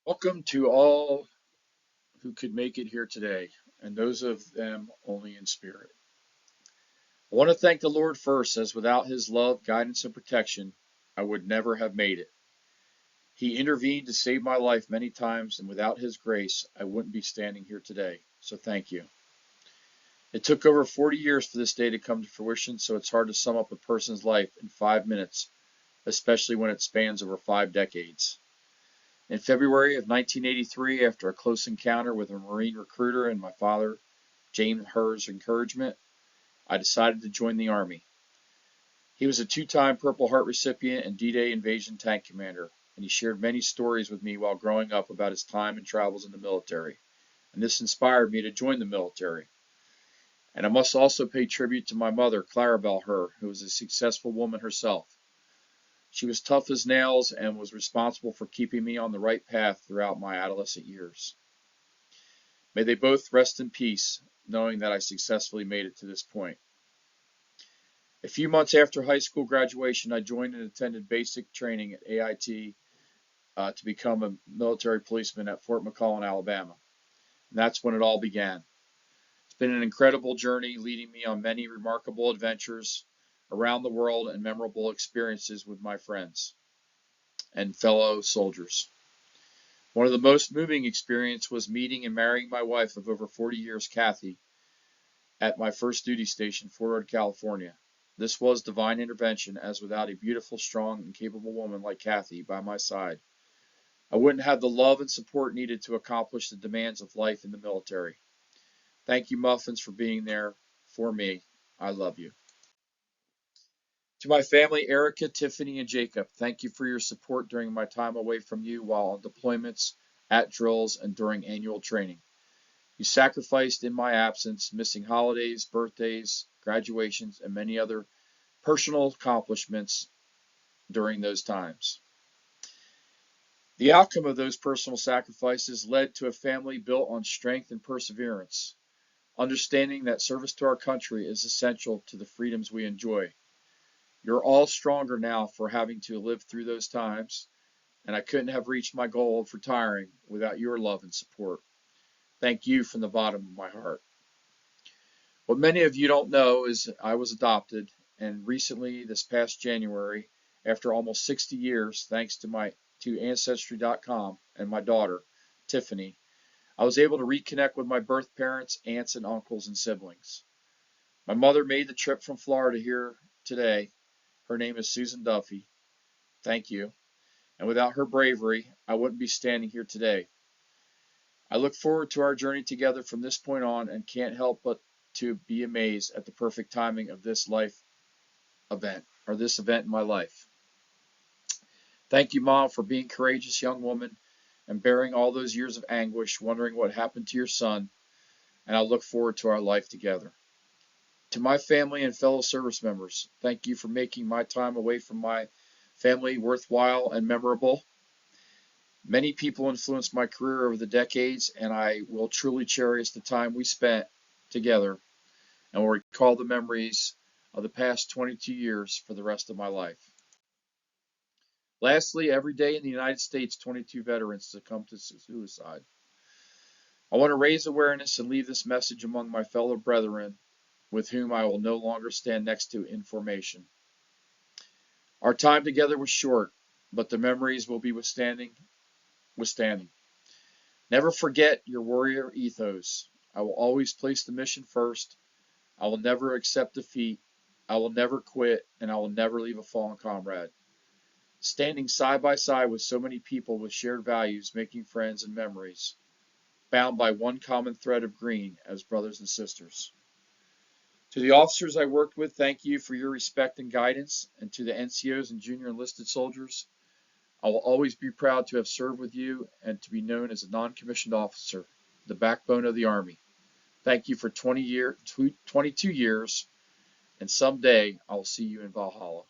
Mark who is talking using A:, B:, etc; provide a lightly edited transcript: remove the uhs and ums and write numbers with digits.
A: Welcome to all who could make it here today, and those of them only in spirit. I want to thank the Lord first, as without His love, guidance, and protection, I would never have made it. He intervened to save my life many times, and without His grace, I wouldn't be standing here today. So thank you. It took over 40 years for this day to come to fruition, so it's hard to sum up a person's life in 5 minutes, especially when it spans over 5 decades. In February of 1983, after a close encounter with a Marine recruiter and my father, James Herr's encouragement, I decided to join the Army. He was a two-time Purple Heart recipient and D-Day invasion tank commander, and he shared many stories with me while growing up about his time and travels in the military, and this inspired me to join the military. And I must also pay tribute to my mother, Clarabelle Herr, who was a successful woman herself. She was tough as nails and was responsible for keeping me on the right path throughout my adolescent years. May they both rest in peace, knowing that I successfully made it to this point. A few months after high school graduation, I joined and attended basic training at AIT to become a military policeman at Fort McClellan, Alabama. And that's when it all began. It's been an incredible journey, leading me on many remarkable adventures around the world and memorable experiences with my friends and fellow soldiers. One of the most moving experiences was meeting and marrying my wife of over 40 years, Kathy, at my first duty station, Fort Ord, California. This was divine intervention, as without a beautiful, strong, and capable woman like Kathy by my side, I wouldn't have the love and support needed to accomplish the demands of life in the military. Thank you, Muffins, for being there for me. I love you. To my family, Erica, Tiffany, and Jacob, thank you for your support during my time away from you while on deployments, at drills, and during annual training. You sacrificed in my absence, missing holidays, birthdays, graduations, and many other personal accomplishments during those times. The outcome of those personal sacrifices led to a family built on strength and perseverance, understanding that service to our country is essential to the freedoms we enjoy. You're all stronger now for having to live through those times, and I couldn't have reached my goal of retiring without your love and support. Thank you from the bottom of my heart. What many of you don't know is I was adopted, and recently, this past January, after almost 60 years, thanks to Ancestry.com and my daughter, Tiffany, I was able to reconnect with my birth parents, aunts, and uncles and siblings. My mother made the trip from Florida here today. Her name is Susan Duffy. Thank you. And without her bravery, I wouldn't be standing here today. I look forward to our journey together from this point on and can't help but to be amazed at the perfect timing of this event in my life. Thank you, Mom, for being a courageous young woman and bearing all those years of anguish, wondering what happened to your son, and I look forward to our life together. To my family and fellow service members, thank you for making my time away from my family worthwhile and memorable. Many people influenced my career over the decades, and I will truly cherish the time we spent together and will recall the memories of the past 22 years for the rest of my life. Lastly, every day in the United States, 22 veterans succumb to suicide. I want to raise awareness and leave this message among my fellow brethren with whom I will no longer stand next to in formation. Our time together was short, but the memories will be withstanding. Never forget your warrior ethos. I will always place the mission first. I will never accept defeat. I will never quit, and I will never leave a fallen comrade. Standing side by side with so many people with shared values, making friends and memories, bound by one common thread of green as brothers and sisters. To the officers I worked with, thank you for your respect and guidance, and to the NCOs and junior enlisted soldiers, I will always be proud to have served with you and to be known as a non-commissioned officer, the backbone of the Army. Thank you for 22 years, and someday I will see you in Valhalla.